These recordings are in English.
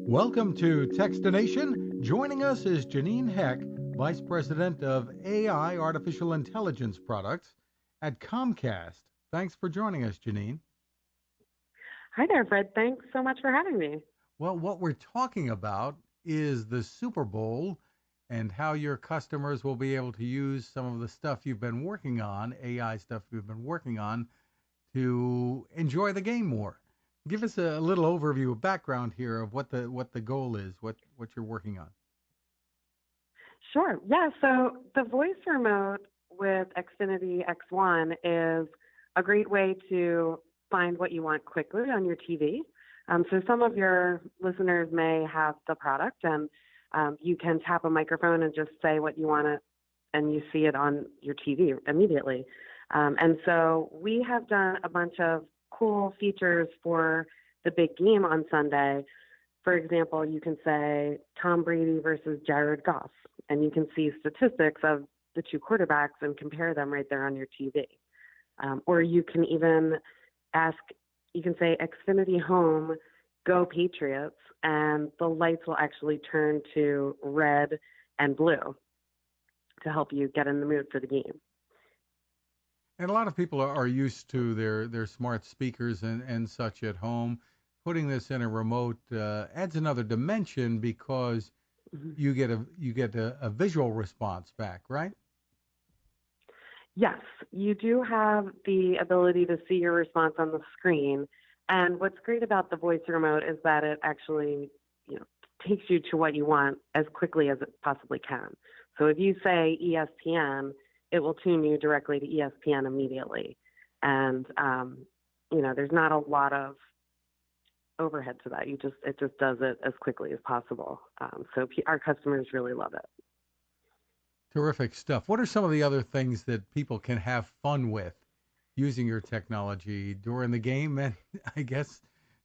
Welcome to Techstination. Joining us is Janine Heck, Vice President of AI Artificial Intelligence Products at Comcast. Thanks for joining us, Janine. Hi there, Fred. Thanks so much for having me. Well, what we're talking about is the Super Bowl and how your customers will be able to use some of the stuff you've been working on, AI stuff you've been working on, to enjoy the game more. Give us a little overview, a background here of what the goal is, what you're working on. Sure. Yeah. So the voice remote with Xfinity X1 is a great way to find what you want quickly on your TV. So some of your listeners may have the product, and you can tap a microphone and just say what you want to, and you see it on your TV immediately. And so we have done a bunch of cool features for the big game on Sunday. For example, you can say Tom Brady versus Jared Goff, and you can see statistics of the two quarterbacks and compare them right there on your TV. Or you can even you can say Xfinity Home, Go Patriots, and the lights will actually turn to red and blue to help you get in the mood for the game. And a lot of people are used to their smart speakers and such at home. Putting this in a remote adds another dimension because Mhm. you get a visual response back, right? Yes, you do have the ability to see your response on the screen. And what's great about the voice remote is that it actually, you know, takes you to what you want as quickly as it possibly can. So if you say ESPN, it will tune you directly to ESPN immediately. And there's not a lot of overhead to that. It just does it as quickly as possible. Our customers really love it. Terrific stuff. What are some of the other things that people can have fun with using your technology during the game and I guess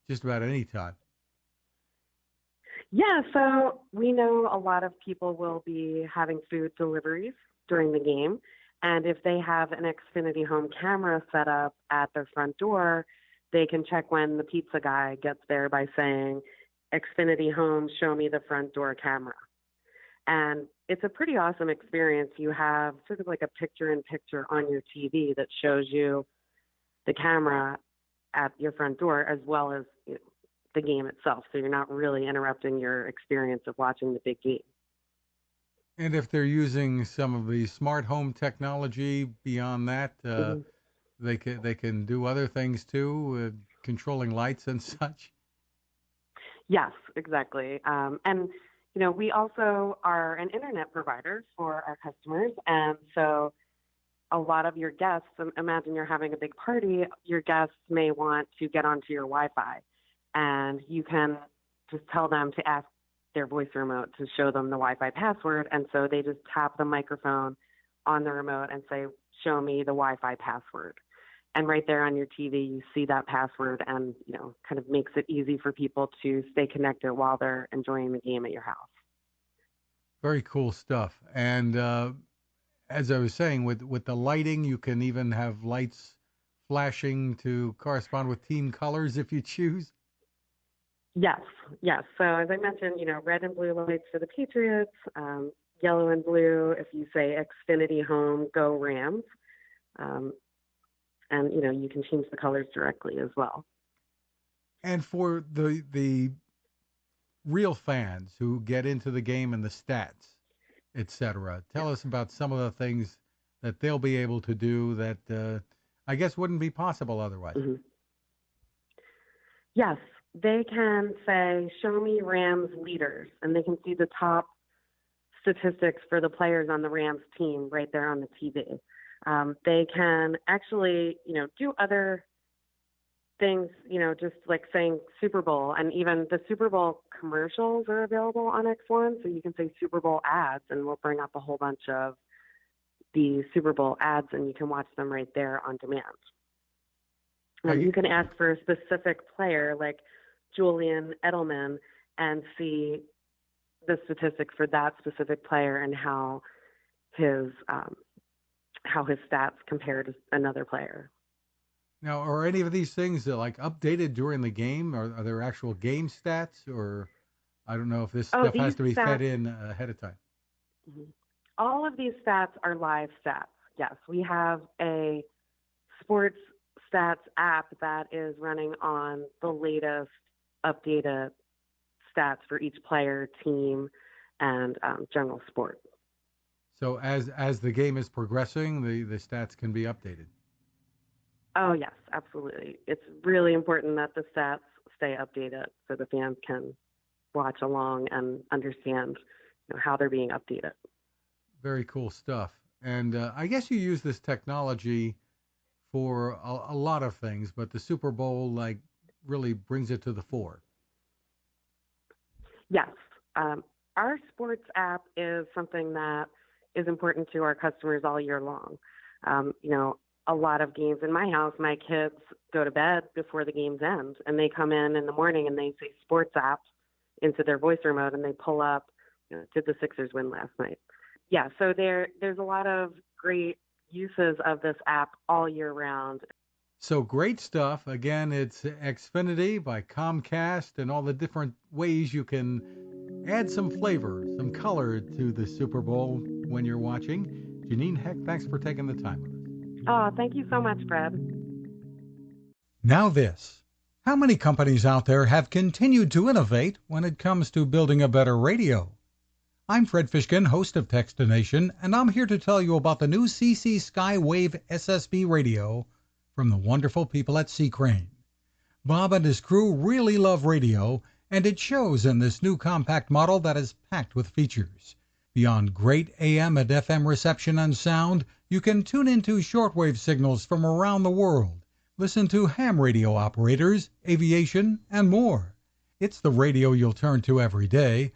just about any time? Yeah, so we know a lot of people will be having food deliveries during the game. And if they have an Xfinity Home camera set up at their front door, they can check when the pizza guy gets there by saying, Xfinity Home, show me the front door camera. And it's a pretty awesome experience. You have sort of like a picture in picture on your TV that shows you the camera at your front door as well as the game itself. So you're not really interrupting your experience of watching the big game. And if they're using some of the smart home technology beyond that, Hmm. they can do other things too, controlling lights and such. Yes, exactly. We also are an internet provider for our customers. And so a lot of your guests, imagine you're having a big party, your guests may want to get onto your Wi-Fi. And you can just tell them to ask their voice remote to show them the Wi-Fi password. And so they just tap the microphone on the remote and say, show me the Wi-Fi password. And right there on your TV, you see that password and, kind of makes it easy for people to stay connected while they're enjoying the game at your house. Very cool stuff. And as I was saying, with the lighting, you can even have lights flashing to correspond with team colors if you choose. Yes, yes. So as I mentioned, red and blue lights for the Patriots, yellow and blue if you say Xfinity Home, go Rams. Um, and, you can change the colors directly as well. And for the real fans who get into the game and the stats, etc., Yeah. tell us about some of the things that they'll be able to do that I guess wouldn't be possible otherwise. Hmm. Yes, they can say, show me Rams leaders, and they can see the top statistics for the players on the Rams team right there on the TV. They can actually, do other things, just like saying Super Bowl, and even the Super Bowl commercials are available on X1. So you can say Super Bowl ads, and we'll bring up a whole bunch of the Super Bowl ads, and you can watch them right there on demand. I, You can ask for a specific player like Julian Edelman and see the statistics for that specific player and his how his stats compare to another player. Now, are any of these things like updated during the game? Are there actual game stats or? I don't know if this Oh, stuff has these to be fed stats, in ahead of time. mhm. All of these stats are live stats. Yes, we have a sports stats app that is running on the latest updated stats for each player, team, and general sport. So as the game is progressing, the stats can be updated. Oh, yes, absolutely. It's really important that the stats stay updated so the fans can watch along and understand how they're being updated. Very cool stuff. And I guess you use this technology for a lot of things, but the Super Bowl like really brings it to the fore. Yes, our sports app is something that is important to our customers all year long. A lot of games in my house, my kids go to bed before the games end, and they come in the morning and they say sports app into their voice remote, and they pull up, did the Sixers win last night? Yeah, so there's a lot of great uses of this app all year round. So great stuff. Again, it's Xfinity by Comcast and all the different ways you can add some flavor, some color to the Super Bowl when you're watching. Janine Heck, thanks for taking the time with us. Oh, thank you so much, Fred. Now this. How many companies out there have continued to innovate when it comes to building a better radio? I'm Fred Fishkin, host of Techstination, and I'm here to tell you about the new CC Skywave SSB radio from the wonderful people at C. Crane. Bob and his crew really love radio, and it shows in this new compact model that is packed with features. Beyond great AM and FM reception and sound, you can tune into shortwave signals from around the world, listen to ham radio operators, aviation, and more. It's the radio you'll turn to every day,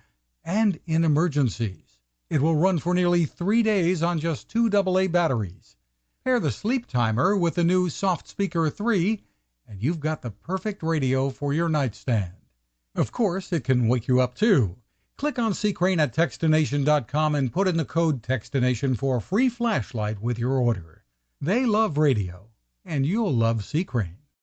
and in emergencies. It will run for nearly 3 days on just 2 AA batteries. Pair the sleep timer with the new Soft Speaker 3, and you've got the perfect radio for your nightstand. Of course, it can wake you up too. Click on C. Crane at Techstination.com and put in the code Techstination for a free flashlight with your order. They love radio, and you'll love C. Crane.